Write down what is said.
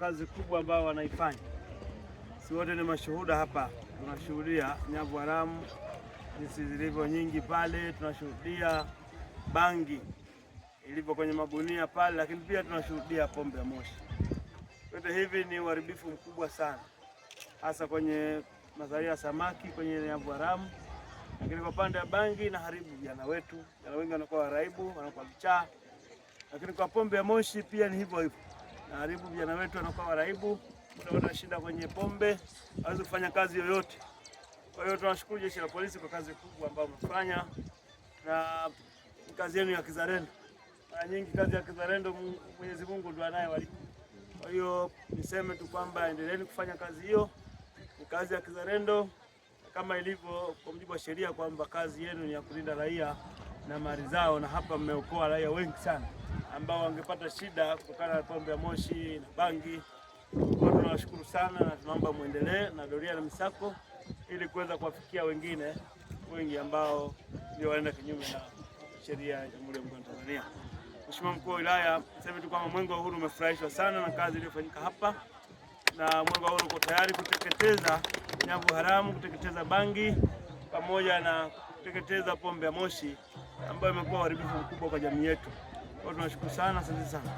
kazi kubwa ambao wanaifanya. Si wote ni mashuhuda hapa, tunashuhudia nyavu haramu jinsi zilivyo nyingi pale, tunashuhudia bangi ilivyo kwenye magunia pale, lakini pia tunashuhudia pombe ya moshi. Yote hivi ni uharibifu mkubwa sana, hasa kwenye mazalia ya samaki, kwenye nyavu haramu. Lakini kwa upande wa bangi na haribu vijana wetu, vijana wengi wanakuwa waraibu, wanakuwa vichaa. Lakini kwa pombe ya moshi pia ni hivyo hivyo, na haribu vijana wetu wanakuwa waraibu, wanashinda kwenye pombe, hawezi kufanya kazi yoyote. Kwa hiyo tunashukuru jeshi la polisi kwa kazi kubwa ambayo mnafanya, na kazi yenu ya kizalendo. Mara nyingi kazi ya kizalendo Mwenyezi Mungu ndiye anayewalipa. Kwa hiyo niseme tu kwamba endeleeni kufanya kazi hiyo, ni kazi ya kizalendo kama ilivyo kwa mujibu wa sheria kwamba kazi yenu ni ya kulinda raia na mali zao, na hapa mmeokoa raia wengi sana ambao wangepata shida kutokana na pombe ya moshi na bangi. Kwa tunawashukuru sana na tunaomba muendelee na doria na misako ili kuweza kuwafikia wengine wengi ambao ndio waenda kinyume na sheria ya Jamhuri ya Muungano wa Tanzania. Mheshimiwa Mkuu wa Wilaya, sema tu kwamba Mwenge wa Uhuru umefurahishwa sana na kazi iliyofanyika hapa, na Mwenge wa Uhuru uko tayari kuteketeza nyavu haramu, kuteketeza bangi pamoja na kuteketeza pombe ya moshi ambayo imekuwa uharibifu mkubwa kwa jamii yetu. Kwa tunashukuru sana, asante sana.